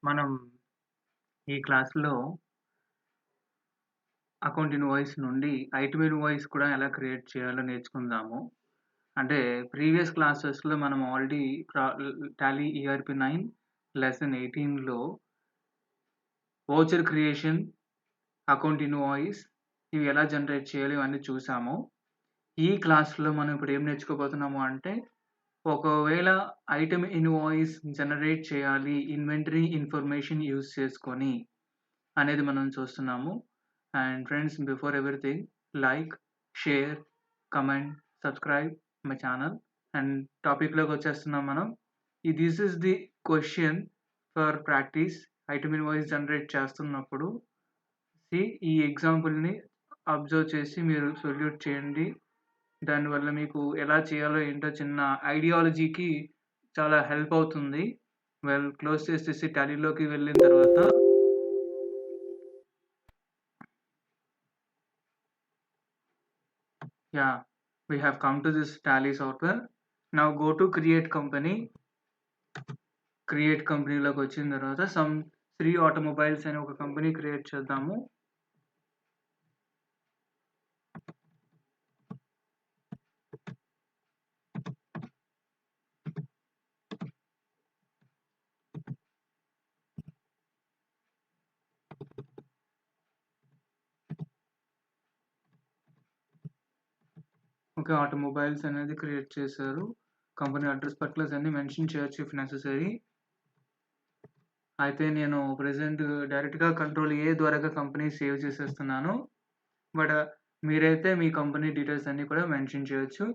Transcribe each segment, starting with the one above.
మనం ఈ క్లాస్‌లో అకౌంట్ ఇన్వాయిస్ నుండి ఐటెమ్ ఇన్వాయిస్ కూడా ఎలా క్రియేట్ చేయాలో నేర్చుకుందాము. అంటే ప్రీవియస్ క్లాసెస్‌లో మనం ఆల్రెడీ టాలీ ఈఆర్‌పీ 9 లెసన్ 18లో వౌచర్ క్రియేషన్, అకౌంట్ ఇన్వాయిస్ ఇవి ఎలా జనరేట్ చేయాలి ఇవన్నీ చూసాము. ఈ క్లాస్‌లో మనం ఇప్పుడు ఏం నేర్చుకోబోతున్నాము అంటే, ఒకవేళ ఐటెమ్ ఇన్వాయిస్ జనరేట్ చేయాలి ఇన్వెంటరీ ఇన్ఫర్మేషన్ యూజ్ చేసుకొని అనేది మనం చూస్తున్నాము. And friends, before everything, like, share, comment, subscribe my channel. And టాపిక్‌లోకి వచ్చేస్తున్నాం మనం. This is the question for practice. Item invoice generate చేస్తున్నప్పుడు ఈ ఎగ్జాంపుల్‌ని అబ్జర్వ్ చేసి మీరు సొల్యూట్ చేయండి. దానివల్ల మీకు ఎలా చేయాలో ఏంటో చిన్న ఐడియాలజీకి చాలా హెల్ప్ అవుతుంది. క్లోజ్ చేసేసి టాలీలోకి వెళ్ళిన తర్వాత we have come to this Tally software. Now go to create company. Create కంపెనీలోకి వచ్చిన తర్వాత శ్రీ ఆటోమొబైల్స్ అనే ఒక కంపెనీ క్రియేట్ చేద్దాము. ఓకే, ఆటోమొబైల్స్ అనేది క్రియేట్ చేశారు. కంపెనీ అడ్రస్ పర్టికులర్స్ అన్ని మెన్షన్ చేయొచ్చు ఇఫ్ నెసెసరీ. అయితే నేను ప్రెజెంట్ డైరెక్ట్‌గా కంట్రోల్ ఏ ద్వారా కంపెనీ సేవ్ చేసేస్తున్నాను. బట్ మీరైతే మీ కంపెనీ డీటెయిల్స్ అన్నీ కూడా మెన్షన్ చేయొచ్చు.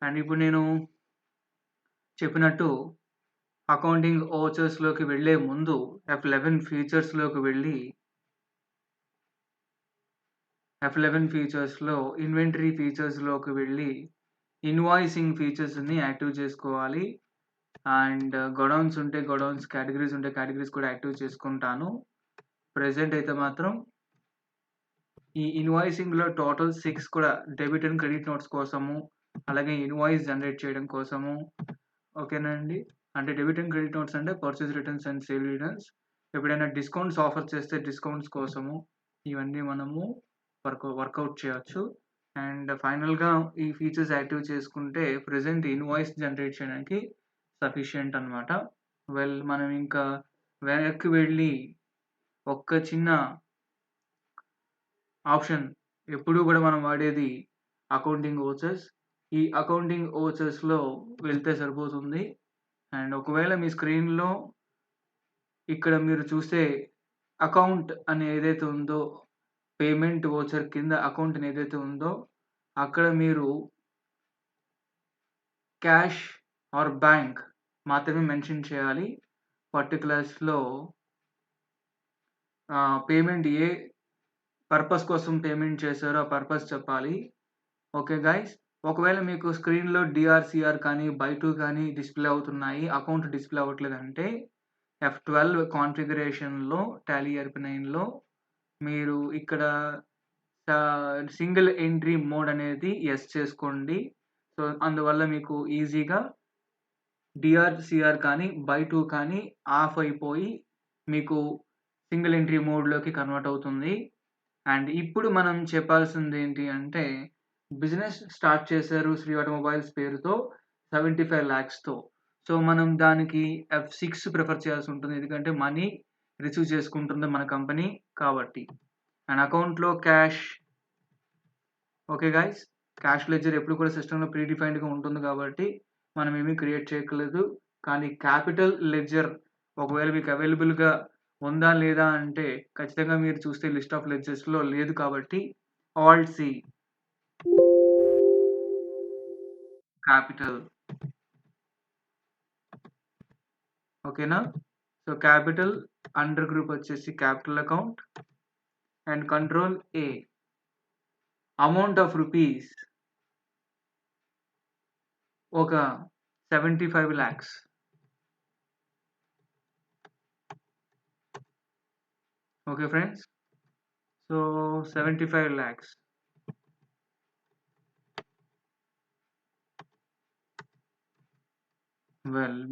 అండ్ ఇప్పుడు నేను చెప్పినట్టు అకౌంటింగ్ వౌచర్స్‌లోకి వెళ్ళే ముందు F11 ఫీచర్స్‌లోకి వెళ్ళి F11 ఫీచర్స్‌లో ఇన్వెంటరీ ఫీచర్స్‌లోకి వెళ్ళి ఇన్వాయిసింగ్ ఫీచర్స్‌ని యాక్టివ్ చేసుకోవాలి. అండ్ గోడౌన్స్ ఉంటే గోడౌన్స్, కేటగరీస్ ఉంటే కేటగరీస్ కూడా యాక్టివ్ చేసుకుంటాను. ప్రెజెంట్ అయితే మాత్రం ఈ ఇన్వాయిసింగ్‌లో టోటల్ 6 కూడా డెబిట్ అండ్ క్రెడిట్ నోట్స్ కోసము, అలాగే ఇన్వాయిస్ జనరేట్ చేయడం కోసము. ఓకేనా అండి? అంటే డెబిట్ అండ్ క్రెడిట్ నోట్స్ అంటే purchase returns and sale returns. ఎప్పుడైనా డిస్కౌంట్స్ ఆఫర్ చేస్తే డిస్కౌంట్స్ కోసము ఇవన్నీ మనము వర్కౌట్ చేయొచ్చు. అండ్ ఫైనల్‌గా ఈ ఫీచర్స్ యాక్టివ్ చేసుకుంటే ప్రెజెంట్ ఇన్వాయిస్ జనరేట్ చేయడానికి సఫిషియంట్ అన్నమాట. మనం ఇంకా వెనక్కి వెళ్ళి ఒక్క చిన్న ఆప్షన్ ఎప్పుడూ కూడా మనం వాడేది అకౌంటింగ్ వౌచర్స్. ఈ అకౌంటింగ్ వౌచర్స్‌లో వెళ్తే సరిపోతుంది. అండ్ ఒకవేళ మీ స్క్రీన్‌లో ఇక్కడ మీరు చూస్తే అకౌంట్ అని ఏదైతే ఉందో, పేమెంట్ వౌచర్ కింద అకౌంట్ అని ఏదైతే ఉందో, అక్కడ మీరు క్యాష్ ఆర్ బ్యాంక్ మాత్రమే మెన్షన్ చేయాలి. పర్టిక్యులర్స్‌లో పేమెంట్ ఏ పర్పస్ కోసం పేమెంట్ చేశారో ఆ పర్పస్ చెప్పాలి. Okay guys. ఒకవేళ మీకు స్క్రీన్‌లో డీఆర్‌సీఆర్ కానీ, బై టు కానీ డిస్‌ప్లే అవుతున్నాయి, అకౌంట్ డిస్‌ప్లే అవ్వట్లేదంటే F12 కాన్ఫిగరేషన్‌లో టాలీ ఈఆర్‌పీ 9లో మీరు ఇక్కడ సింగిల్ ఎంట్రీ మోడ్ అనేది యెస్ చేసుకోండి. సో, అందువల్ల మీకు ఈజీగా డీఆర్‌సీఆర్ కానీ, బై టు కానీ ఆఫ్ అయిపోయి మీకు సింగిల్ ఎంట్రీ మోడ్‌లోకి కన్వర్ట్ అవుతుంది. అండ్ ఇప్పుడు మనం చెప్పాల్సిందేంటి అంటే, బిజినెస్ స్టార్ట్ చేశారు శ్రీ ఆటోమొబైల్స్ పేరుతో 75 లాక్స్‌తో. సో, మనం దానికి F6 ప్రిఫర్ చేయాల్సి ఉంటుంది. ఎందుకంటే మనీ రిసీవ్ చేసుకుంటుంది మన కంపెనీ కాబట్టి. అండ్ అకౌంట్‌లో cash. Okay guys. Cash ledger ఎప్పుడు కూడా సిస్టమ్‌లో ప్రీ డిఫైన్డ్‌గా ఉంటుంది కాబట్టి మనం ఏమీ క్రియేట్ చేయక్కర్లేదు. కానీ క్యాపిటల్ లెడ్జర్ ఒకవేళ మీకు అవైలబుల్‌గా ఉందా లేదా అంటే ఖచ్చితంగా మీరు చూస్తే లిస్ట్ ఆఫ్ లెడ్జర్స్‌లో లేదు కాబట్టి ఆల్ట్ సి క్యాపిటల్. ఓకేనా? సో, క్యాపిటల్ అండర్ గ్రూప్ వచ్చేసి capital account and control A. Amount of rupees ఒక 75 lakhs. Okay friends. So, 75 lakhs.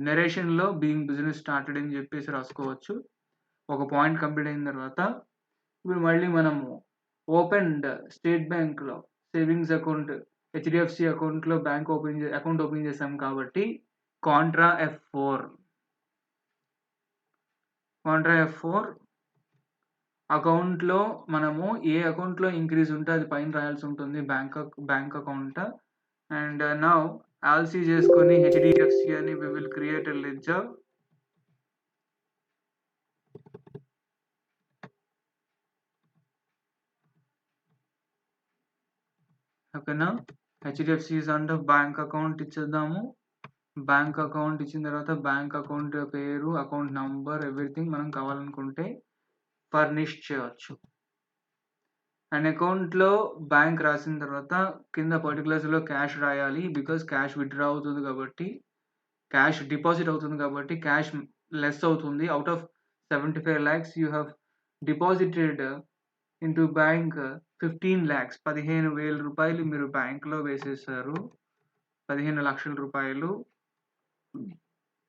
నెరేషన్‌లో బీయింగ్ బిజినెస్ స్టార్టెడ్ అని చెప్పేసి రాసుకోవచ్చు. ఒక పాయింట్ కంప్లీట్ అయిన తర్వాత ఇప్పుడు మళ్ళీ మనము ఓపెన్డ్ స్టేట్ బ్యాంక్‌లో సేవింగ్స్ అకౌంట్ హెచ్‌డిఎఫ్‌సి అకౌంట్‌లో అకౌంట్ ఓపెన్ చేసాం కాబట్టి కాంట్రా F4 అకౌంట్‌లో మనము ఏ అకౌంట్‌లో ఇంక్రీజ్ ఉంటే అది పైన రాయాల్సి ఉంటుంది bank account. And now alt C చేసుకొని హెచ్‌డిఎఫ్‌సి అని we will create a ledger. ఓకేనా? HDFC is under bank account ఇచ్చేద్దాము. బ్యాంక్ అకౌంట్ ఇచ్చిన తర్వాత బ్యాంక్ అకౌంట్ పేరు, అకౌంట్ నంబర్ ఎవ్రీథింగ్ మనం కావాలనుకుంటే ఫర్నిష్ చేయొచ్చు. అండ్ అకౌంట్‌లో బ్యాంక్ రాసిన తర్వాత కింద పర్టిక్యులర్స్‌లో క్యాష్ రాయాలి. బికాజ్ క్యాష్ విత్‌డ్రా అవుతుంది కాబట్టి, క్యాష్ డిపాజిట్ అవుతుంది కాబట్టి క్యాష్ లెస్ అవుతుంది. Out of 75 lakhs you have deposited into bank 15 lakhs 15,000 రూపాయలు మీరు బ్యాంక్‌లో వేసేసారు. 15 లక్షల రూపాయలు.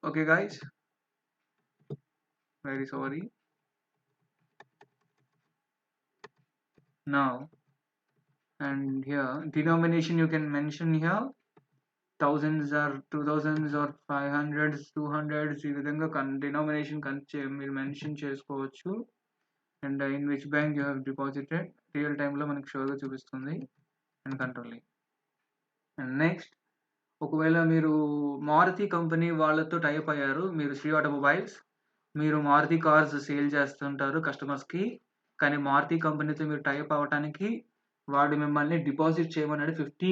Okay guys, very sorry. Now and here denomination you can mention here thousands or 2000s or 500s 200s ఈ విధంగా denomination మీరు మెన్షన్ చేసుకోవచ్చు. And in which bank you have deposited real టైంలో మనకి షోగా చూపిస్తుంది అండ్ కంట్రోల్. అండ్ నెక్స్ట్, ఒకవేళ మీరు Maruti company వాళ్ళతో టైప్ అయ్యారు, మీరు శ్రీ ఆటోమొబైల్స్, మీరు మారుతి కార్స్ సేల్ చేస్తుంటారు కస్టమర్స్కి, కానీ మారుతి కంపెనీతో మీరు టైప్ అవ్వటానికి వాడు మిమ్మల్ని డిపాజిట్ చేయమన్నాడు 50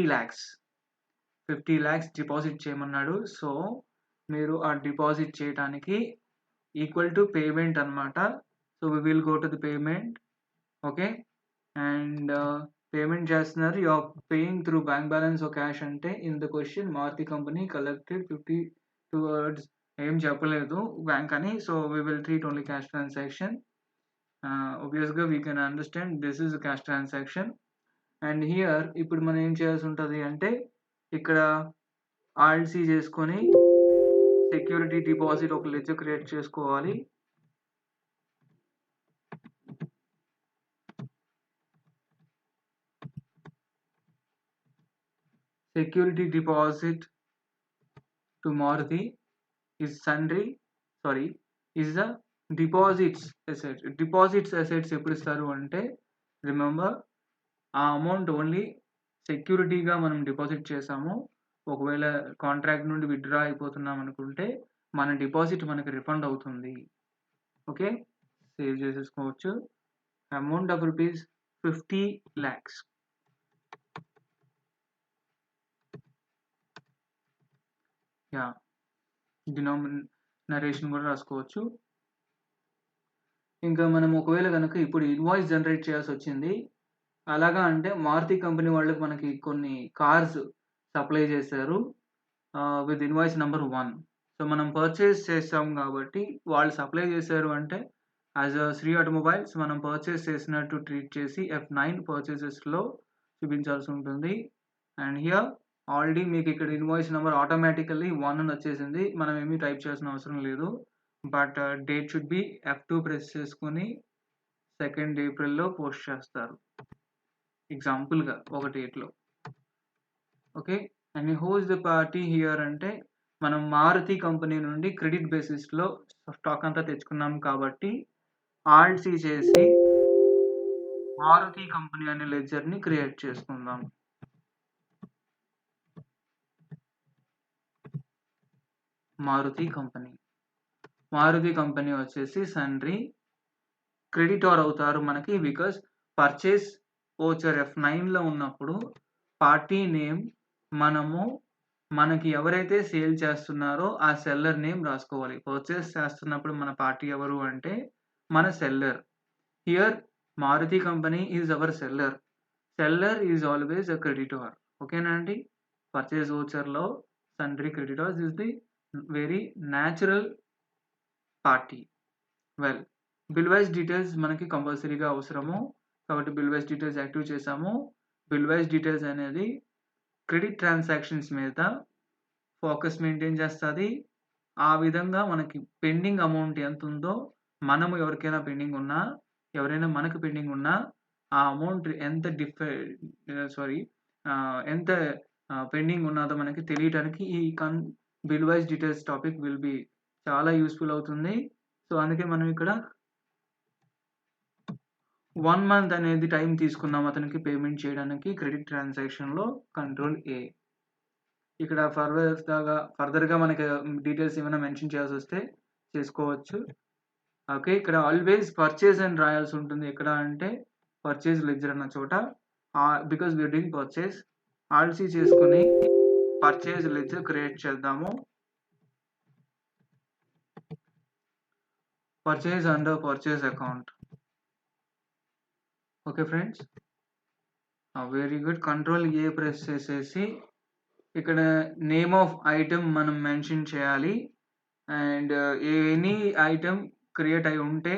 lakhs డిపాజిట్ చేయమన్నాడు. సో మీరు ఆ డిపాజిట్ చేయడానికి ఈక్వల్ టు పేమెంట్ అనమాట. So we will go to the payment. Okay, and payment చేస్తున్నారు. You are paying through bank balance or cash అంటే in the question Maruti company collected 50 towards ఏం చెప్పలేదు bank అని. So we will treat only cash transaction. obviously we can understand this is a cash transaction. And here ఇప్పుడు మనం ఏం చేయాల్సి ఉంటుంది అంటే ఇక్కడ ఆల్సీ చేసుకొని సెక్యూరిటీ డిపాజిట్ ఒక లెడ్జర్ క్రియేట్ చేసుకోవాలి. Security deposit to Maruti is sundry is the deposits assets ఎప్పుడు ఇస్తారు అంటే, రిమెంబర్ ఆ అమౌంట్ ఓన్లీ సెక్యూరిటీగా మనం డిపాజిట్ చేసాము. ఒకవేళ కాంట్రాక్ట్ నుండి విత్‌డ్రా అయిపోతున్నాం అనుకుంటే మన డిపాజిట్ మనకి రిఫండ్ అవుతుంది. ఓకే, సేవ్ చేసేసుకోవచ్చు. Amount of rupees 50 lakhs. Yeah, denomination కూడా రాసుకోవచ్చు. ఇంకా మనం ఒకవేళ కనుక ఇప్పుడు ఇన్వాయిస్ జనరేట్ చేయాల్సి వచ్చింది, అలాగా అంటే మారుతి కంపెనీ వాళ్ళకి మనకి కొన్ని కార్స్ సప్లై చేశారు విత్ ఇన్వాయిస్ నెంబర్ 1. సో మనం పర్చేస్ చేస్తాం కాబట్టి వాళ్ళు సప్లై చేశారు అంటే యాజ్ అ శ్రీ ఆటోమొబైల్స్ మనం పర్చేస్ చేసినట్టు ట్రీట్ చేసి F9 పర్చేసెస్లో చూపించాల్సి ఉంటుంది. అండ్ హియర్ ఆల్రెడీ మీకు ఇక్కడ ఇన్వాయిస్ నెంబర్ ఆటోమేటికల్లీ 1 అని వచ్చేసింది, మనం ఏమీ టైప్ చేయాల్సిన అవసరం లేదు. But date should be F2 press చేసుకొని 2nd Aprilలో పోస్ట్ చేస్తారు ఎగ్జాంపుల్గా ఒక డేట్లో. Okay, and who is the party here అంటే మనం మారుతి కంపెనీ నుండి క్రెడిట్ బేసిస్లో స్టాక్ అంతా తెచ్చుకున్నాం కాబట్టి ఆల్సీ చేసి మారుతి కంపెనీ అనే లెడ్జర్ని క్రియేట్ చేసుకుందాం. మారుతి కంపెనీ వచ్చేసి సన్రీ క్రెడిటార్ అవుతారు మనకి, బికాస్ పర్చేస్ ఓచర్ F9లో ఉన్నప్పుడు పార్టీ నేమ్ మనకి ఎవరైతే సేల్ చేస్తున్నారో ఆ సెల్లర్ నేమ్ రాసుకోవాలి. పర్చేస్ చేస్తున్నప్పుడు మన పార్టీ ఎవరు అంటే మన seller. Here Maruti company is our seller is always a creditor. ఓకేనా అండి? పర్చేస్ ఓచర్లో sundry creditors is the very natural party. Well, bill wise details మనకి కంపల్సరీగా అవసరము కాబట్టి బిల్ వైజ్ డీటెయిల్స్ యాక్టివ్ చేసాము. బిల్ వైజ్ డీటెయిల్స్ అనేది క్రెడిట్ ట్రాన్సాక్షన్స్ మీద ఫోకస్ మెయింటైన్ చేస్తుంది. ఆ విధంగా మనకి పెండింగ్ అమౌంట్ ఎంత ఉందో మనము ఎవరికైనా పెండింగ్ ఉన్నా, ఎవరైనా మనకు పెండింగ్ ఉన్నా, ఆ అమౌంట్ ఎంత ఎంత పెండింగ్ ఉన్నదో మనకి తెలియటానికి ఈ bill wise details topic will be చాలా యూజ్‌ఫుల్ అవుతుంది. సో, అందుకే మనం ఇక్కడ 1 మంత్ అనేది టైం తీసుకున్నాం అతనికి పేమెంట్ చేయడానికి క్రెడిట్ ట్రాన్సాక్షన్‌లో కంట్రోల్ ఏ. ఇక్కడ ఫర్దర్‌గా మనకి డీటెయిల్స్ ఏమైనా మెన్షన్ చేయాల్సొస్తే చేసుకోవచ్చు. ఓకే. ఇక్కడ ఆల్‌వేస్ పర్చేజ్ అని రాయాల్సి ఉంటుంది. ఎక్కడ అంటే పర్చేజ్ లెడ్జర్ అన్న చోట because we are doing purchase alt C చేసుకొని పర్చేజ్ లెడ్జర్ క్రియేట్ చేద్దాము. Purchase under purchase account. Okay friends. Very good. Control A press చేసేసి ఇక్కడ నేమ్ ఆఫ్ ఐటెమ్ మనం మెన్షన్ చేయాలి. అండ్ ఎనీ ఐటెమ్ క్రియేట్ అయి ఉంటే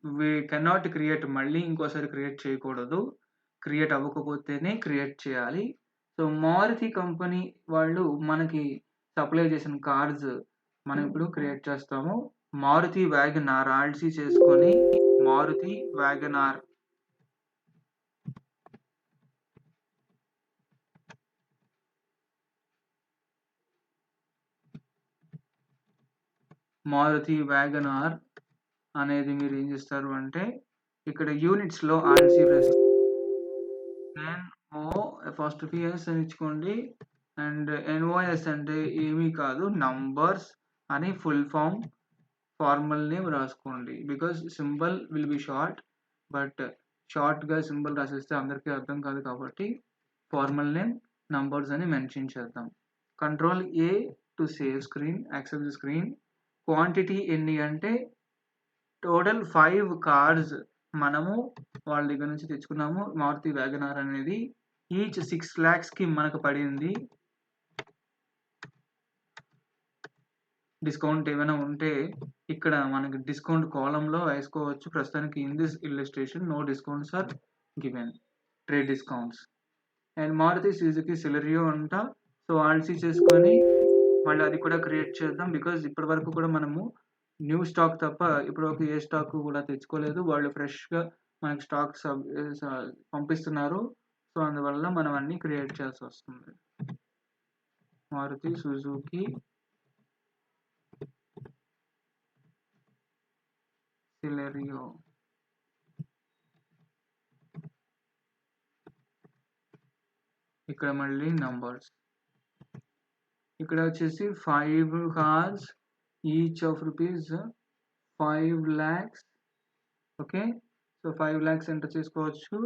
వి కెనాట్ క్రియేట్ మళ్ళీ ఇంకోసారి క్రియేట్ చేయకూడదు. క్రియేట్ అవ్వకపోతేనే క్రియేట్ చేయాలి. సో, మారుతి కంపెనీ వాళ్ళు మనకి సప్లై చేసిన కార్స్ మనం ఇప్పుడు క్రియేట్ చేస్తాము. మారుతి వ్యాగనార్ ఆల్‌సీ చేసుకొని మారుతి వ్యాగనార్. మారుతి వ్యాగనార్ అనేది మీరు ఏం చేస్తారు అంటే ఇక్కడ యూనిట్స్‌లో alt C press N O first P S అని ఇచ్చుకోండి. అండ్ ఎన్ఓఎస్ అంటే ఏమీ కాదు నంబర్స్ అని ఫుల్ ఫార్మల్ నేమ్ రాసుకోండి. Because symbol will be short. But షార్ట్‌గా సింబల్ రాసేస్తే అందరికీ అర్థం కాదు కాబట్టి ఫార్మల్ నేమ్ నంబర్స్ అని మెన్షన్ చేద్దాం. Control A to save screen, accept the screen. Quantity ఎన్ని అంటే టోటల్ 5 కార్స్ మనము వాళ్ళ దగ్గర నుంచి తెచ్చుకున్నాము. మారుతి వ్యాగనార్ అనేది ఈచ్ 6 lakhsకి మనకు పడింది. డిస్కౌంట్ ఏమైనా ఉంటే ఇక్కడ మనకి డిస్కౌంట్ కాలమ్‌లో వేసుకోవచ్చు. ప్రస్తుతానికి in this illustration no discounts are given. Trade discounts. And Maruti Suzuki Celerio అంట. సో, ఆల్‌సీ చేసుకొని మళ్ళీ అది కూడా క్రియేట్ చేద్దాం. బికాజ్ ఇప్పటివరకు కూడా మనము న్యూ స్టాక్ తప్ప ఇప్పటివరకు ఏ స్టాక్ కూడా తెచ్చుకోలేదు. వాళ్ళు ఫ్రెష్‌గా మనకి స్టాక్ పంపిస్తున్నారు. సో, అందువల్ల మనం అన్నీ క్రియేట్ చేయాల్సొస్తుంది. మారుతి సుజుకి సిలెరియో. ఇక్కడ మళ్ళీ నంబర్స్. ఇక్కడ వచ్చేసి 5 cars each of rupees 5 lakhs. Okay. So, 5 lakhs enter చేసుకోవచ్చు.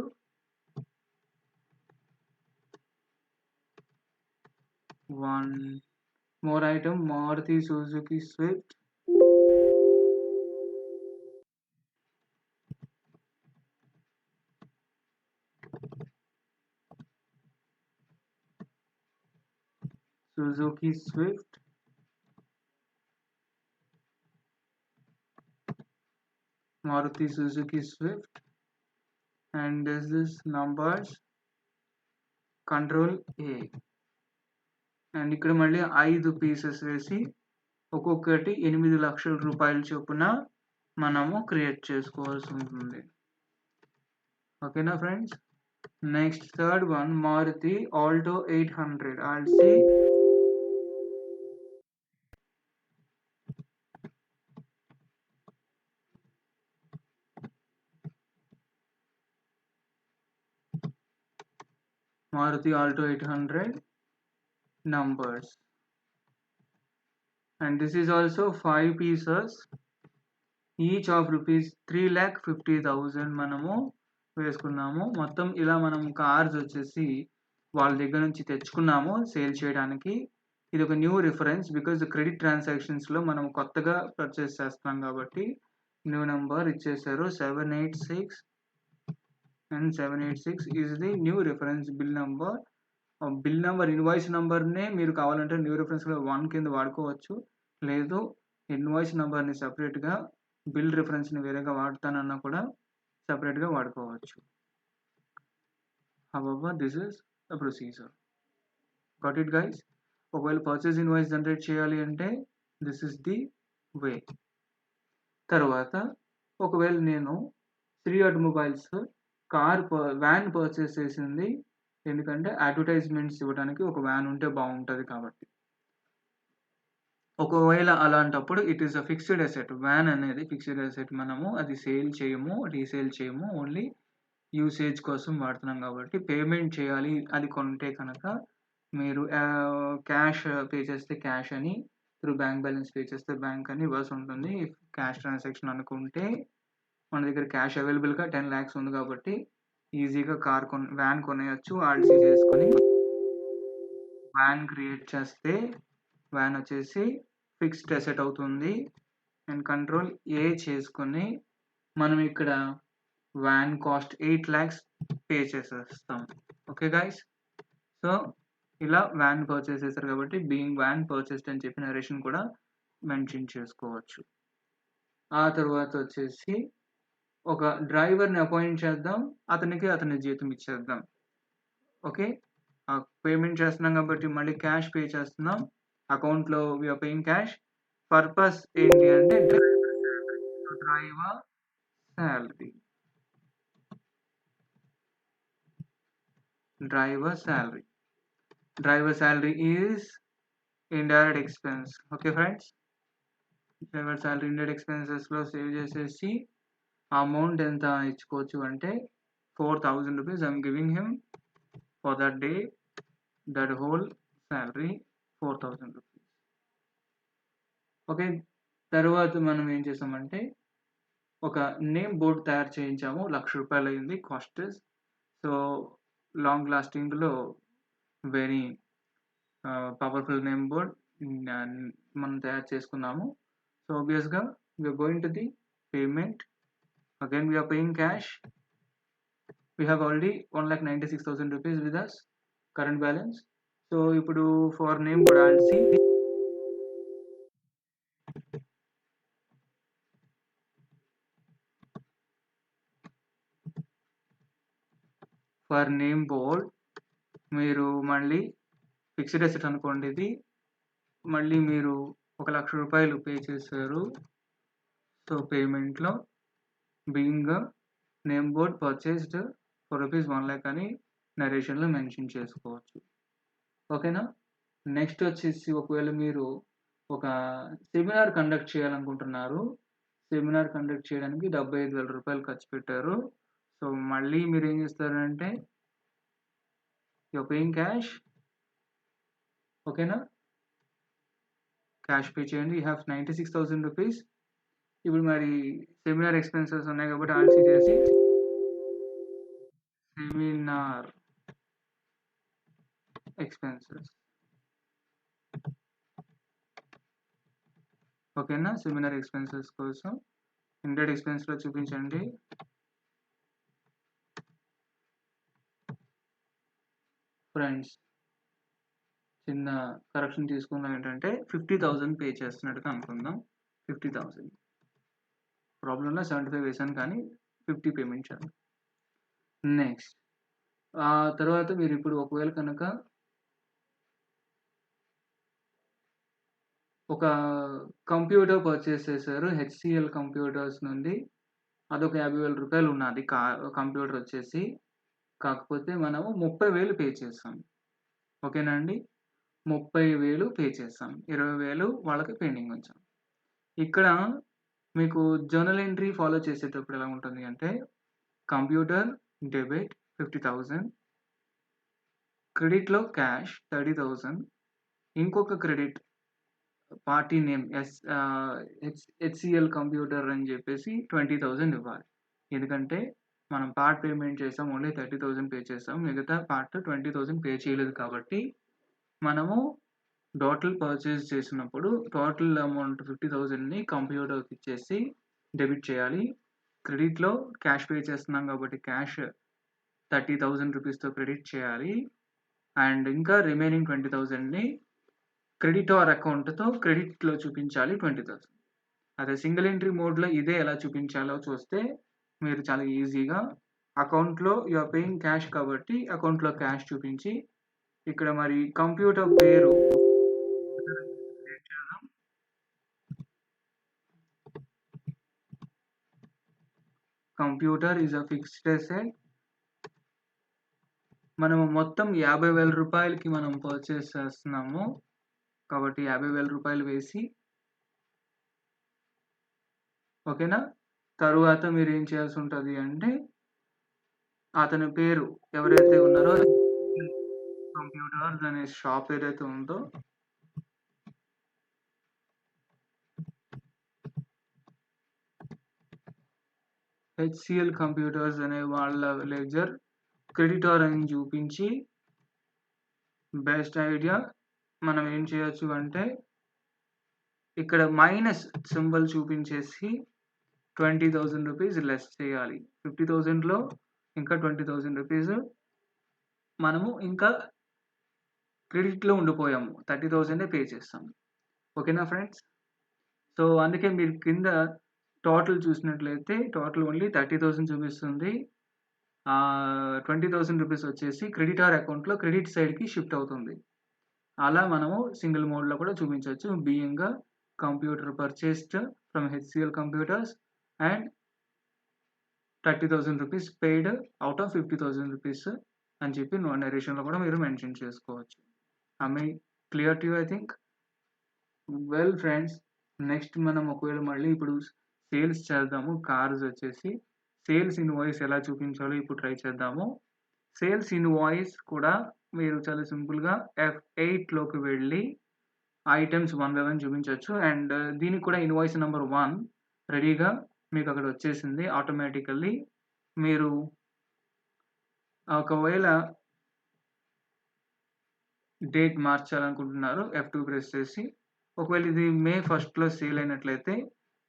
One more item, Maruti Suzuki Swift. Suzuki Swift. Maruti Suzuki Swift. And this is numbers. Control A. And ఇక్కడ మళ్ళీ 5 పీసెస్ వేసి ఒక్కొక్కటి 8 లక్షల రూపాయల చొప్పున మనము క్రియేట్ చేసుకోవాల్సి ఉంటుంది. ఓకేనా friends. Next third one Maruti Alto 800 alt C. Maruti Alto 800 numbers. And this is also 5 pieces each of rupees 3,50,000 మనము వేసుకున్నాము. మొత్తం ఇలా మనం కార్స్ వచ్చేసి వాళ్ళ దగ్గర నుంచి తెచ్చుకున్నాము సేల్ చేయడానికి. ఇది ఒక న్యూ రిఫరెన్స్ బికాజ్ క్రెడిట్ ట్రాన్సాక్షన్స్లో మనం కొత్తగా పర్చేస్ చేస్తున్నాం కాబట్టి న్యూ నెంబర్ ఇచ్చేసారు. 786 and 786 is the new reference bill number. Bill number invoice నెంబర్నే మీరు కావాలంటే న్యూ రిఫరెన్స్లో 1 కింద వాడుకోవచ్చు. లేదు ఇన్వాయిస్ నెంబర్ని సపరేట్గా బిల్ రిఫరెన్స్ని వేరేగా వాడతానన్నా కూడా సపరేట్గా వాడుకోవచ్చు. However this is the procedure. Got it guys. ఒకవేళ పర్చేస్ ఇన్వాయిస్ జనరేట్ చేయాలి అంటే దిస్ ఇస్ ది వే. తర్వాత ఒకవేళ నేను శ్రీ ఆటోమొబైల్స్ వ్యాన్ పర్చేస్ చేసింది ఎందుకంటే అడ్వర్టైజ్మెంట్స్ ఇవ్వడానికి ఒక వ్యాన్ ఉంటే బాగుంటుంది కాబట్టి. ఒకవేళ అలాంటప్పుడు it is a fixed asset. Van అనేది ఫిక్స్డ్ అసెట్. మనము అది సేల్ చేయము, రీసేల్ చేయము. ఓన్లీ యూసేజ్ కోసం వాడుతున్నాం కాబట్టి పేమెంట్ చేయాలి అది కొంటే కనుక మీరు క్యాష్ పే చేస్తే క్యాష్ అని, త్రూ బ్యాంక్ బ్యాలెన్స్ పే చేస్తే బ్యాంక్ అని ఇవ్వాల్సి ఉంటుంది. ఇఫ్ క్యాష్ ట్రాన్సాక్షన్ అనుకుంటే మన దగ్గర క్యాష్ అవైలబుల్‌గా 10,00,000 ఉంది కాబట్టి ఈజీగా వ్యాన్ కొనేయొచ్చు. ఆర్‌సీ చేసుకొని వ్యాన్ క్రియేట్ చేస్తే వ్యాన్ వచ్చేసి ఫిక్స్డ్ అసెట్ అవుతుంది. అండ్ కంట్రోల్ ఏ చేసుకొని మనం ఇక్కడ వ్యాన్ కాస్ట్ 8,00,000 పే చేసేస్తాం. Okay guys. సో ఇలా వ్యాన్ పర్చేస్ చేశారు కాబట్టి బీయింగ్ వ్యాన్ పర్చేస్డ్ అని చెప్పి నరేషన్ కూడా మెన్షన్ చేసుకోవచ్చు. ఆ తర్వాత వచ్చేసి ఒక డ్రైవర్‌ని అపాయింట్ చేద్దాం. అతని జీతం ఇచ్చేద్దాం. ఓకే. పేమెంట్ చేస్తున్నాం కాబట్టి మళ్ళీ క్యాష్ పే చేస్తున్నాం. అకౌంట్‌లో we are paying cash. Purpose ఏంటి అంటే driver salary. Driver salary. Driver salary is indirect expense. Okay friends. Driver salary indirect expenses లో సేవ్ చేసేసి అమౌంట్ ఎంత ఇచ్చుకోవచ్చు అంటే 4,000 rupees I'm giving him for that day. That whole salary 4,000 rupees. Okay. తర్వాత మనం ఏం చేసామంటే ఒక నేమ్ బోర్డ్ తయారు చేయించాము. 1,00,000 రూపాయలు అయింది కాస్ట్. సో లాంగ్ లాస్టింగ్‌లో వెరీ పవర్ఫుల్ నేమ్ బోర్డ్ మనం తయారు చేసుకున్నాము. సో ఆబ్వియస్‌గా we are going to the payment. Again we are paying cash. We have already 1,96,000 rupees with us current balance. So ఇప్పుడు for name board I'll see. For name board మీరు మళ్ళీ fixed asset అనుకోండి ఇది. మళ్ళీ మీరు 1,00,000 రూపాయలు pay చేశారు. So పేమెంట్‌లో being name board purchased for rupees 1,00,000 అని నరేషన్‌లో మెన్షన్ చేసుకోవచ్చు. ఓకేనా. నెక్స్ట్ వచ్చేసి ఒకవేళ మీరు ఒక సెమినార్ కండక్ట్ చేయాలనుకుంటున్నారు. సెమినార్ కండక్ట్ చేయడానికి 75,000 రూపాయలు ఖర్చు పెట్టారు. సో మళ్ళీ మీరు ఏం చేస్తారంటే యు ఆర్ పేయింగ్ క్యాష్. ఓకేనా. క్యాష్ పే చేయండి. You have 96,000 rupees. ఇప్పుడు మరి సెమినార్ ఎక్స్పెన్సెస్ ఉన్నాయి కాబట్టి ఆల్సీ చేసి సెమినార్ ఎక్స్పెన్సెస్. ఓకేనా. సెమినార్ ఎక్స్పెన్సెస్ కోసం ఇండైరెక్ట్ ఎక్స్పెన్స్‌లో చూపించండి. ఫ్రెండ్స్ చిన్న కరెక్షన్ తీసుకుందాం. ఏంటంటే 50,000 పే చేస్తున్నట్టుగా అనుకుందాం. 50,000 ప్రాబ్లంలో 75 వేసాను కానీ 50 పేమెంట్ చేయాలి. నెక్స్ట్ ఆ తర్వాత మీరు ఇప్పుడు ఒకవేళ కనుక ఒక కంప్యూటర్ పర్చేస్ చేశారు హెచ్సిఎల్ కంప్యూటర్స్ నుండి. అదొక 50,000 రూపాయలు ఉన్నది కంప్యూటర్ వచ్చేసి. కాకపోతే మనము 30,000 పే చేసాం. ఓకేనా అండి. 30,000 పే చేసాం. 20,000 వాళ్ళకి పెండింగ్ ఉంచాం. ఇక్కడ మీకు జర్నల్ ఎంట్రీ ఫాలో చేసేటప్పుడు ఎలా ఉంటుంది అంటే కంప్యూటర్ డెబిట్ 50,000, క్రెడిట్‌లో క్యాష్ 30,000, ఇంకొక credit party name HCl computer అని చెప్పేసి 20,000 ఇవ్వాలి. ఎందుకంటే మనం పార్ట్ పేమెంట్ చేసాం. ఓన్లీ 30,000 పే చేసాం. మిగతా పార్ట్ 20,000 పే చేయలేదు కాబట్టి మనము టోటల్ పర్చేస్ చేసినప్పుడు టోటల్ అమౌంట్ 50,000ని కంప్యూటర్కి ఇచ్చేసి డెబిట్ చేయాలి. క్రెడిట్‌లో క్యాష్ పే చేస్తున్నాం కాబట్టి క్యాష్ 30,000 రూపీస్‌తో క్రెడిట్ చేయాలి. అండ్ ఇంకా రిమైనింగ్ 20,000ని క్రెడిటార్ అకౌంట్‌తో క్రెడిట్‌లో చూపించాలి 20,000. అదే సింగిల్ ఎంట్రీ మోడ్‌లో ఇదే ఎలా చూపించాలో చూస్తే మీరు చాలా ఈజీగా అకౌంట్‌లో యు ఆర్ పేయింగ్ క్యాష్ కాబట్టి అకౌంట్‌లో క్యాష్ చూపించి ఇక్కడ మరి కంప్యూటర్ పేరు computer is a fixed asset. మనము మొత్తం 50,000 రూపాయలకి మనం పర్చేస్ చేస్తున్నాము. కాబట్టి 50,000 రూపాయలు వేసి, ఓకేనా? తరువాత మీరేం చేయాల్సి ఉంటది అంటే, అతని పేరు ఎవరైతే ఉన్నారో కంప్యూటర్స్ అనే షాప్ ఏదైతే ఉందో హెచ్సిఎల్ కంప్యూటర్స్ అనే వాళ్ళ లెడ్జర్ క్రెడిటార్ అని చూపించి, బెస్ట్ ఐడియా మనం ఏం చేయొచ్చు అంటే ఇక్కడ మైనస్ సింబల్ చూపించేసి 20,000 రూపీస్ లెస్ చేయాలి. 50,000లో ఇంకా 20,000 రూపీస్ మనము ఇంకా క్రెడిట్లో ఉండిపోయాము. 30,000 పే చేస్తాము. ఓకేనా ఫ్రెండ్స్? సో అందుకే మీరు కింద టోటల్ చూసినట్లయితే టోటల్ ఓన్లీ 30,000 చూపిస్తుంది. 20,000 రూపీస్ వచ్చేసి క్రెడిటార్ అకౌంట్లో క్రెడిట్ సైడ్కి షిఫ్ట్ అవుతుంది. అలా మనము సింగిల్ మోడ్లో కూడా చూపించవచ్చు. Being computer purchased from HCl computers and 30,000 rupees paid out of 50,000 rupees అని చెప్పి నరేషన్లో కూడా మీరు మెన్షన్ చేసుకోవచ్చు. I clear to you I think. Well friends, next మనం ఒకవేళ మళ్ళీ ఇప్పుడు సేల్స్ చేద్దాము. కార్స్ వచ్చేసి సేల్స్ ఇన్వాయిస్ ఎలా చూపించాలో ఇప్పుడు ట్రై చేద్దాము. సేల్స్ ఇన్వాయిస్ కూడా మీరు చాలా సింపుల్గా F8లోకి వెళ్ళి ఐటమ్స్ 1 by 1 చూపించవచ్చు. అండ్ దీనికి కూడా ఇన్వాయిస్ నెంబర్ 1 రెడీగా మీకు అక్కడ వచ్చేసింది ఆటోమేటికల్లీ. మీరు ఒకవేళ డేట్ మార్చాలనుకుంటున్నారు F2 ప్రెస్ చేసి, ఒకవేళ ఇది మే 1లో సేల్ అయినట్లయితే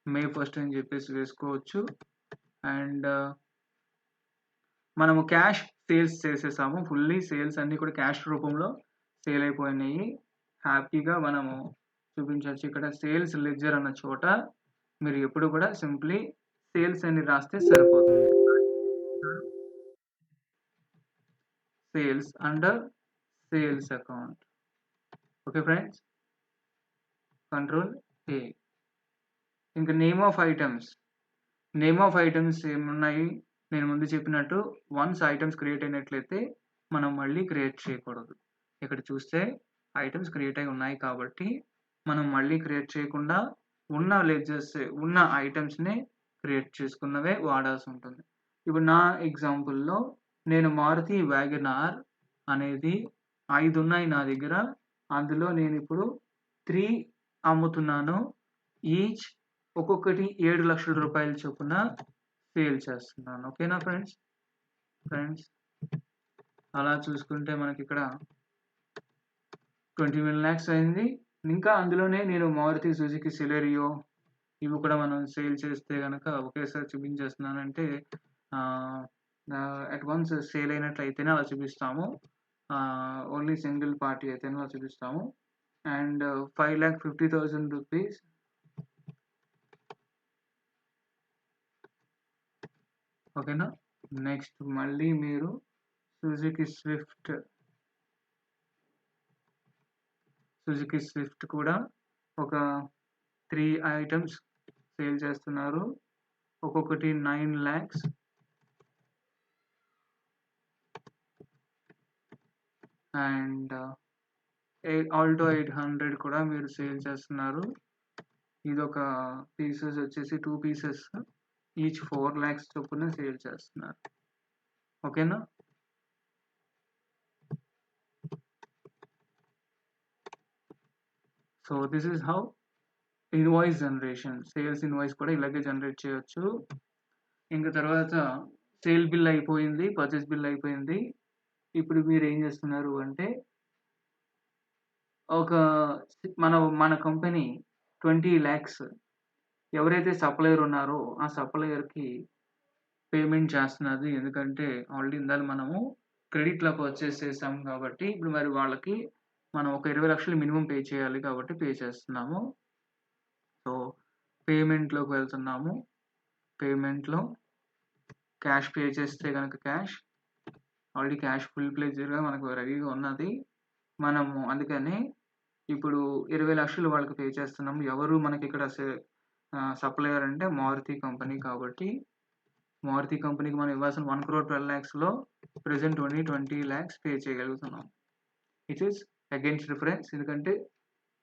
మే 1 అని చెప్పేసి వేసుకోవచ్చు. అండ్ మనము క్యాష్ సేల్స్ చేసేసాము. ఫుల్లీ సేల్స్ అన్నీ కూడా క్యాష్ రూపంలో సేల్ అయిపోయినాయి. హ్యాపీగా మనము చూపించవచ్చు. ఇక్కడ సేల్స్ లెడ్జర్ అన్న చోట మీరు ఎప్పుడు కూడా సింప్లీ సేల్స్ అని రాస్తే సరిపోతుంది. Sales under sales account. Okay friends, control A. ఇంకా name of items. Name of items ఏమున్నాయి? నేను ముందు చెప్పినట్టు వన్స్ ఐటమ్స్ క్రియేట్ అయినట్లయితే మనం మళ్ళీ క్రియేట్ చేయకూడదు. ఇక్కడ చూస్తే ఐటమ్స్ క్రియేట్ అయి ఉన్నాయి కాబట్టి మనం మళ్ళీ క్రియేట్ చేయకుండా ఉన్న లెడ్జర్స్ ఉన్న ఐటమ్స్ని క్రియేట్ చేసుకున్నవే వాడాల్సి ఉంటుంది. ఇప్పుడు నా ఎగ్జాంపుల్లో నేను మారుతి వ్యాగనార్ అనేది 5 ఉన్నాయి నా దగ్గర. అందులో నేను ఇప్పుడు 3 అమ్ముతున్నాను. ఈచ్ ఒక్కొక్కటి 7 లక్షల రూపాయల చొప్పున సేల్ చేస్తున్నాను. ఓకేనా ఫ్రెండ్స్ అలా చూసుకుంటే మనకి ఇక్కడ 21 lakhs అయింది. ఇంకా అందులోనే నేను మారుతి సుజుకి సెలెరియో ఇవి కూడా మనం సేల్ చేస్తే కనుక ఒకేసారి చూపించేస్తున్నానంటే అట్ వన్స్ సేల్ అయినట్లయితేనే అలా చూపిస్తాము. ఓన్లీ సింగిల్ పార్టీ అయితేనే అలా చూపిస్తాము. అండ్ 5,50,000 రూపీస్ ఓకేనా. నెక్స్ట్ మళ్ళీ మీరు సుజుకి స్విఫ్ట్ కూడా ఒక 3 ఐటమ్స్ సేల్ చేస్తున్నారు. ఒక్కొక్కటి 9 lakhs. అండ్ ఆల్టో 800 కూడా మీరు సేల్ చేస్తున్నారు. ఇది ఒక పీసెస్ వచ్చేసి 2 pieces ఈచ్ 4 lakhs చొప్పున సేల్ చేస్తున్నారు. ఓకేనా. So this is how invoice generation. Sales invoice కూడా ఇలాగే జనరేట్ చేయొచ్చు. ఇంకా తర్వాత సేల్ బిల్ అయిపోయింది, పర్చేస్ బిల్ అయిపోయింది. ఇప్పుడు మీరు ఏం చేస్తున్నారు అంటే ఒక మన కంపెనీ 20 lakhs ఎవరైతే సప్లయర్ ఉన్నారో ఆ సప్లయర్కి పేమెంట్ చేస్తున్నది. ఎందుకంటే ఆల్రెడీ ఇందాక మనము క్రెడిట్లో పర్చేస్ చేసాము కాబట్టి ఇప్పుడు మరి వాళ్ళకి మనం ఒక 20 లక్షలు మినిమం పే చేయాలి కాబట్టి పే చేస్తున్నాము. సో పేమెంట్లోకి వెళ్తున్నాము. పేమెంట్లో క్యాష్ పే చేస్తే కనుక క్యాష్ ఆల్రెడీ క్యాష్ ఫుల్ ప్లేజ్డ్గా మనకు రెడీగా ఉన్నది. మనము అందుకని ఇప్పుడు 20 లక్షలు వాళ్ళకి పే చేస్తున్నాము. ఎవరు మనకి ఇక్కడ సప్లయర్ అంటే మారుతి కంపెనీ కాబట్టి మారుతి కంపెనీకి మనం ఇవ్వాల్సిన 1,12,00,000లో ప్రెజెంట్ ఓన్లీ 20 lakhs పే చేయగలుగుతున్నాం. ఇట్ ఈస్ అగైన్స్ రిఫరెన్స్, ఎందుకంటే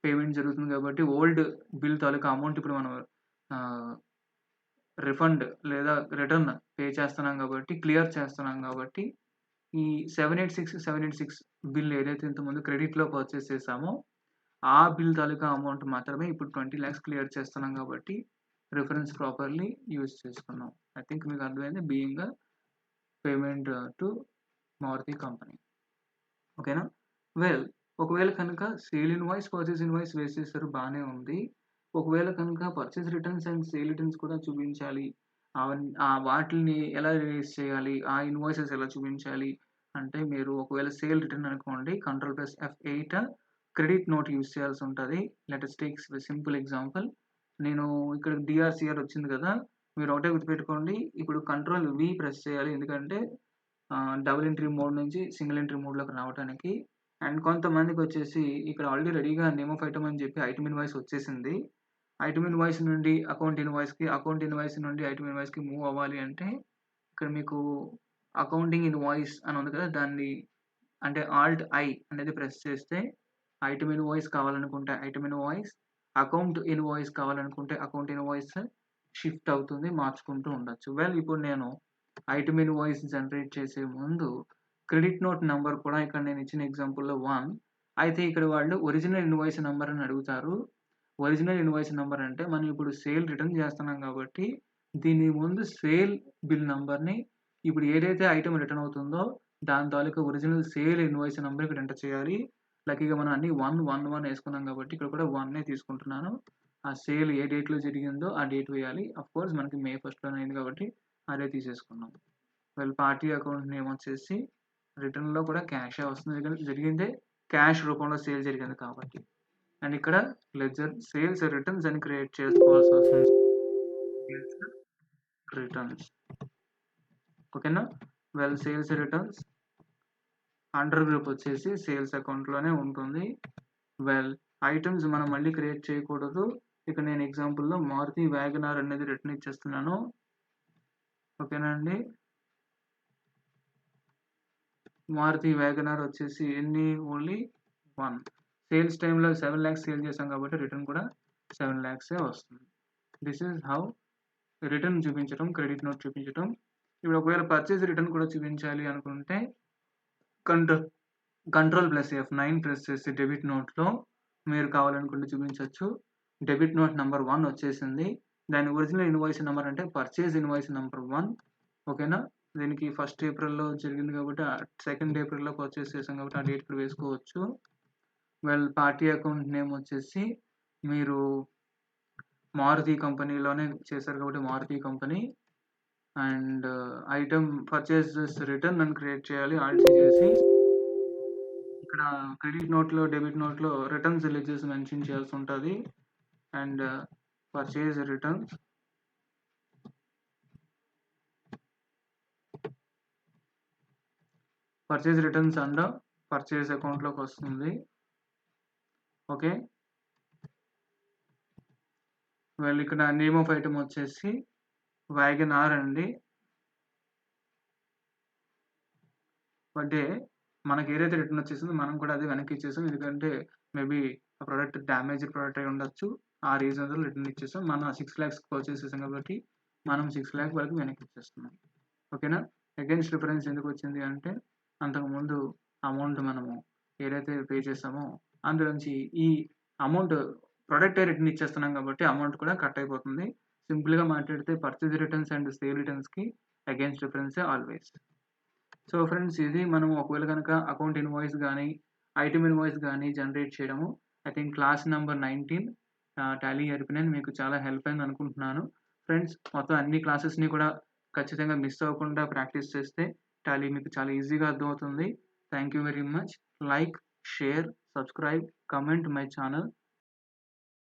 పేమెంట్ జరుగుతుంది కాబట్టి ఓల్డ్ బిల్ తాలూకా అమౌంట్ ఇప్పుడు మనం రిఫండ్ లేదా రిటర్న్ పే చేస్తున్నాం కాబట్టి, క్లియర్ చేస్తున్నాం కాబట్టి, ఈ 786 బిల్ ఏదైతే ఇంతకుముందు క్రెడిట్‌లో పర్చేస్ చేసామో, ఆ బిల్ తాలూకా అమౌంట్ మాత్రమే ఇప్పుడు 20 lakhs క్లియర్ చేస్తున్నాం కాబట్టి, రిఫరెన్స్ ప్రాపర్‌లీ యూజ్ చేసుకున్నాం. ఐ థింక్ మీకు అర్థమైంది. Being payment to Maruti company. ఓకేనా? వెల్, ఒకవేళ కనుక సేల్ ఇన్వాయిస్, పర్చేస్ ఇన్వాయిస్ వేసేసారు, బానే ఉంది. ఒకవేళ కనుక purchase returns and sale returns కూడా చూపించాలి. వాటిల్ని ఎలా రిలీజ్ చేయాలి? ఆ ఇన్వాయిసెస్ ఎలా చూపించాలి? అంటే మీరు ఒకవేళ సేల్ రిటర్న్ అనుకోండి, Ctrl+F8 క్రెడిట్ నోట్ యూజ్ చేయాల్సి ఉంటది. Let us take simple example. నేను ఇక్కడ DRCR వచ్చింది కదా! మీరు ఒకటే గుర్తుపెట్టుకోండి. ఇప్పుడు Ctrl+V ప్రెస్ చేయాలి. ఎందుకంటే డబుల్ ఎంట్రీ మోడ్ నుంచి సింగిల్ ఎంట్రీ మోడ్‌లోకి రావటానికి. అండ్ కొంతమందికొచ్చేసి ఇక్కడ ఆల్రెడీ రెడీగా నేమ్ ఆఫ్ ఐటెమ్ అని చెప్పి ఐటెమ్ ఇన్వాయిస్ వచ్చేసింది. ఐటెమ్ ఇన్వాయిస్ నుండి అకౌంట్ ఇన్వాయిస్‌కి, అకౌంట్ ఇన్వాయిస్ నుండి ఐటెమ్ ఇన్వాయిస్‌కి మూవ్ అవ్వాలి అంటే, ఇక్కడ మీకు అకౌంటింగ్ ఇన్వాయిస్ అని ఉంది కదా! దాన్ని అంటే ఆల్ట్ ఐ అనేది ప్రెస్ చేస్తే ఐటెమ్ ఇన్వాయిస్ కావాలనుకుంటే ఐటెమ్ ఇన్వాయిస్, అకౌంట్ ఇన్వాయిస్ కావాలనుకుంటే అకౌంట్ ఇన్వాయిస్ షిఫ్ట్ అవుతుంది. మార్చుకుంటూ ఉండొచ్చు. వెల్, ఇప్పుడు నేను ఐటెమ్ ఇన్వాయిస్ జనరేట్ చేసే ముందు క్రెడిట్ నోట్ నంబర్ కూడా ఇక్కడ నేను ఇచ్చిన ఎగ్జాంపుల్‌లో 1 అయితే ఇక్కడ వాళ్ళు ఒరిజినల్ ఇన్వాయిస్ నంబర్ అని అడుగుతారు. ఒరిజినల్ ఇన్వాయిస్ నంబర్ అంటే మనం ఇప్పుడు సేల్ రిటర్న్ చేస్తున్నాం కాబట్టి, దీని ముందు సేల్ బిల్ నంబర్‌ని ఇప్పుడు ఏదైతే ఐటెమ్ రిటర్న్ అవుతుందో దాని తాలూకా ఒరిజినల్ సేల్ ఇన్వాయిస్ నంబర్ ఇక్కడ ఎంటర్ చేయాలి. లక్కీగా మనం అన్ని 1, 1, 1 వేసుకున్నాం కాబట్టి ఇక్కడ కూడా 1 తీసుకుంటున్నాను. ఆ సేల్ ఏ డేట్‌లో జరిగిందో ఆ డేట్ వేయాలి. ఆఫ్‌కోర్స్ మనకి మే 1లోనే అయింది కాబట్టి అదే తీసేసుకున్నాం. వెల్, పార్టీ అకౌంట్ నేమ్ వచ్చేసి రిటర్న్‌లో కూడా క్యాషే వస్తుంది. ఎందుకంటే జరిగిందే క్యాష్ రూపంలో సేల్ జరిగింది కాబట్టి. అండ్ ఇక్కడ లెడ్జర్ సేల్స్ రిటర్న్స్ అని క్రియేట్ చేసుకోవాల్సి వస్తుంది. Sales returns. ఓకేనా? Well, sales returns under group వచ్చేసి సేల్స్ అకౌంట్‌లోనే ఉంటుంది. వెల్, ఐటెమ్స్ మనం మళ్ళీ క్రియేట్ చేయకూడదు. ఇక్కడ నేను ఎగ్జాంపుల్‌లో మారుతి వ్యాగనార్ అనేది రిటర్న్ ఇచ్చేస్తున్నాను. ఓకేనా అండి? మారుతి వ్యాగనార్ వచ్చేసి ఓన్లీ 1. సేల్స్ టైమ్‌లో 7 lakhs సేల్ చేసాం కాబట్టి రిటర్న్ కూడా 7 lakhs వస్తుంది. దిస్ ఈజ్ హౌ రిటర్న్ చూపించడం, క్రెడిట్ నోట్ చూపించడం. ఇప్పుడు ఒకవేళ పర్చేస్ రిటర్న్ కూడా చూపించాలి అనుకుంటే Ctrl+F9 ప్రెస్ చేసి డెబిట్ నోట్‌లో మీరు కావాలనుకుంటే చూపించొచ్చు. డెబిట్ నోట్ నంబర్ 1 వచ్చేసింది. దాని ఒరిజినల్ ఇన్వాయిస్ నంబర్ అంటే పర్చేస్ ఇన్వాయిస్ నంబర్ 1. ఓకేనా? దీనికి 1st ఏప్రిల్‌లో జరిగింది కాబట్టి 2nd ఏప్రిల్‌లో పర్చేస్ చేసాం కాబట్టి ఆ డేట్ ఇక్కడ వేసుకోవచ్చు. వెల్, పార్టీ అకౌంట్ నేమ్ వచ్చేసి మీరు మారుతి కంపెనీలోనే చేశారు కాబట్టి Maruti company. And item purchases return అని క్రియేట్ చేయాలి ఆల్ట్ చేసి. ఇక్కడ క్రెడిట్ నోట్‌లో, డెబిట్ నోట్‌లో రిటర్న్స్ లెడ్జర్స్ మెన్షన్ చేయాల్సి ఉంటది. And purchase returns and purchase అకౌంట్‌లోకి వస్తుంది. ఓకే. వెల్, ఇక్కడ నేమ్ ఆఫ్ ఐటెమ్ వచ్చేసి వ్యాగనార్ అండి. అంటే మనకి ఏదైతే రిటర్న్ వచ్చేసిందో మనం కూడా అదే వెనక్కి ఇచ్చేసాం. ఎందుకంటే మేబీ ఆ ప్రొడక్ట్ డ్యామేజ్డ్ ప్రొడక్ట్ అయి ఉండొచ్చు. ఆ రీజన్‌తో రిటర్న్ ఇచ్చేసాం. మనం 6 lakhs పర్చేస్ చేసాం కాబట్టి మనం 6 lakh వరకు వెనక్కి ఇచ్చేస్తున్నాం. ఓకేనా? అగైన్స్ రిఫరెన్స్ ఎందుకు వచ్చింది అంటే అంతకుముందు అమౌంట్ మనము ఏదైతే పే చేసామో అందులోంచి ఈ అమౌంట్ ప్రొడక్టే రిటర్న్ ఇచ్చేస్తున్నాం కాబట్టి అమౌంట్ కూడా కట్ అయిపోతుంది. సింపుల్‌గా మాట్లాడితే పర్చేస్ రిటర్న్స్ అండ్ సేల్ రిటర్న్స్‌కి అగైన్స్ రిఫరెన్సే ఆల్వేస్. సో ఫ్రెండ్స్, ఇది మనం ఒకవేళ కనుక అకౌంట్ ఇన్వాయిస్ గానీ, ఐటెమ్ ఇన్వాయిస్ గానీ జనరేట్ చేయడము. I think class number 19 Tally ERP9 మీకు చాలా హెల్ప్ అయింది అనుకుంటున్నాను. ఫ్రెండ్స్, మొత్తం అన్ని క్లాసెస్‌ని కూడా ఖచ్చితంగా మిస్ అవ్వకుండా ప్రాక్టీస్ చేస్తే టాలీ మీకు చాలా ఈజీగా అర్థమవుతుంది. Thank you very much. Like, share, subscribe, comment my channel.